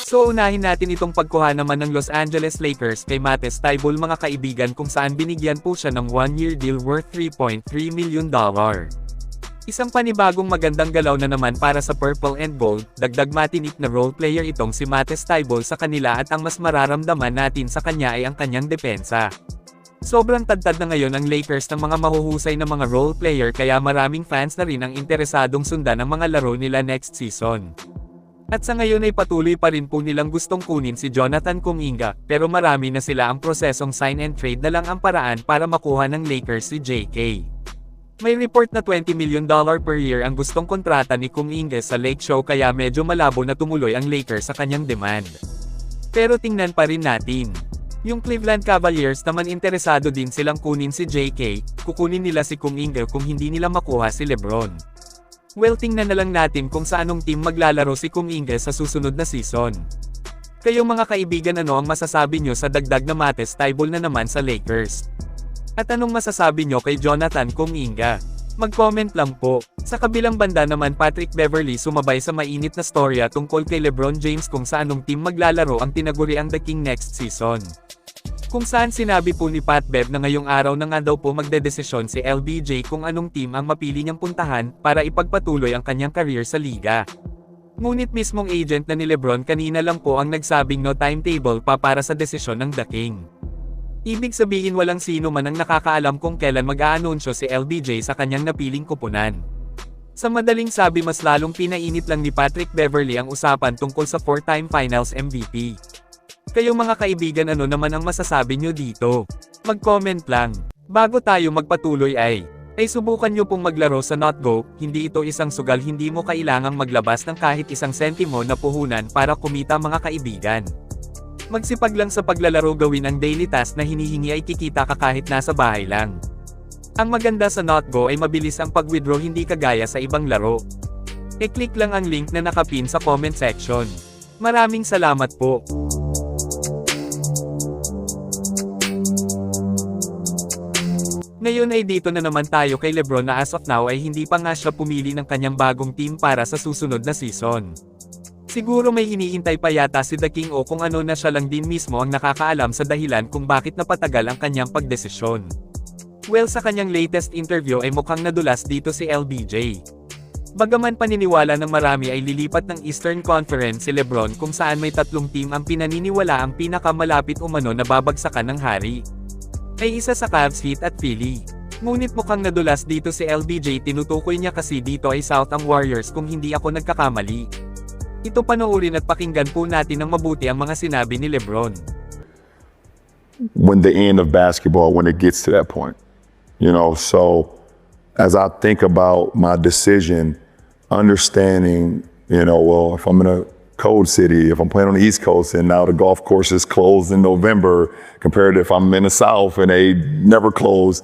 So unahin natin itong pagkuha naman ng Los Angeles Lakers kay Matisse Thybulle mga kaibigan kung saan binigyan po siya ng 1-year deal worth $3.3 million. Isang panibagong magandang galaw na naman para sa Purple and Gold, dagdag matinik na role player itong si Matisse Thybulle sa kanila at ang mas mararamdaman natin sa kanya ay ang kanyang depensa. Sobrang tadtad na ngayon ang Lakers ng mga mahuhusay na mga role player kaya maraming fans na rin ang interesadong sundan ang mga laro nila next season. At sa ngayon ay patuloy pa rin po nilang gustong kunin si Jonathan Kuminga, pero marami na sila ang prosesong sign and trade na lang ang paraan para makuha ng Lakers si JK. May report na $20 million per year ang gustong kontrata ni Kuminga sa Lake Show kaya medyo malabo na tumuloy ang Lakers sa kanyang demand. Pero tingnan pa rin natin. Yung Cleveland Cavaliers naman interesado din silang kunin si JK, kukunin nila si Kuminga kung hindi nila makuha si LeBron. Well, tingnan na lang natin kung sa anong team maglalaro si Kuminga sa susunod na season. Kayong mga kaibigan, ano ang masasabi nyo sa dagdag na Matisse Thybulle na naman sa Lakers? At anong masasabi nyo kay Jonathan Kuminga? Mag-comment lang po. Sa kabilang banda naman, Patrick Beverley sumabay sa mainit na storya tungkol kay LeBron James kung sa anong team maglalaro ang tinaguriang The King next season. Kung saan sinabi po ni Pat Bev na ngayong araw na nga daw po magdedesisyon si LBJ kung anong team ang mapili niyang puntahan para ipagpatuloy ang kanyang career sa liga. Ngunit mismong agent na ni LeBron kanina lang po ang nagsabing no timetable pa para sa desisyon ng The King. Ibig sabihin walang sino man ang nakakaalam kung kailan mag-aanunsyo si LBJ sa kanyang napiling kupunan. Sa madaling sabi, mas lalong pinainit lang ni Patrick Beverley ang usapan tungkol sa 4-time Finals MVP. Kayong mga kaibigan, ano naman ang masasabi nyo dito? Mag-comment lang. Bago tayo magpatuloy ay subukan nyo pong maglaro sa NotGo, hindi ito isang sugal, hindi mo kailangang maglabas ng kahit isang sentimo na puhunan para kumita mga kaibigan. Magsipag lang sa paglalaro, gawin ang daily task na hinihingi ay kikita ka kahit nasa bahay lang. Ang maganda sa NotGo ay mabilis ang pag-withdraw, hindi kagaya sa ibang laro. I-click lang ang link na nakapin sa comment section. Maraming salamat po. Ngayon ay dito na naman tayo kay LeBron na as of now ay hindi pa nga siya pumili ng kanyang bagong team para sa susunod na season. Siguro may hinihintay pa yata si The King o kung ano na siya lang din mismo ang nakakaalam sa dahilan kung bakit napatagal ang kanyang pagdesisyon. Well, sa kanyang latest interview ay mukhang nadulas dito si LBJ. Bagaman paniniwala ng marami ay lilipat ng Eastern Conference si LeBron kung saan may 3 team ang pinaniniwala ang pinakamalapit umano na babagsakan ng hari. Ay isa sa Cavs, Heat at Philly. Ngunit mukhang nadulas dito si LBJ, tinutukoy niya kasi dito ay South ang Warriors kung hindi ako nagkakamali. Ito panoorin at pakinggan po natin ng mabuti ang mga sinabi ni LeBron. When the end of basketball, when it gets to that point, so as I think about my decision, understanding, well, if I'm in a cold city, if I'm playing on the East Coast and now the golf course is closed in November, compared to if I'm in the South and they never close.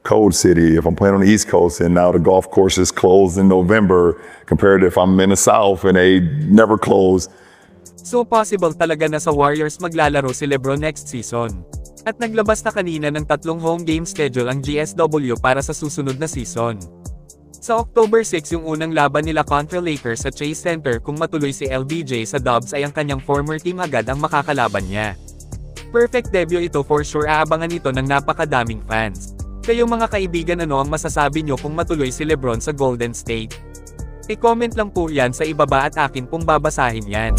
Cold city, if I'm playing on the East Coast and now the golf course is closed in November, compared to if I'm in the South and they never close. So possible talaga na sa Warriors maglalaro si LeBron next season. At naglabas na kanina ng 3 home game schedule ang GSW para sa susunod na season. Sa October 6 yung unang laban nila kontra Lakers sa Chase Center, kung matuloy si LBJ sa Dubs ay ang kanyang former team agad ang makakalaban niya. Perfect debut ito for sure, aabangan ito ng napakadaming fans. Kayong mga kaibigan, ano ang masasabi nyo kung matuloy si LeBron sa Golden State? I-comment lang po yan sa ibaba at akin pong babasahin yan.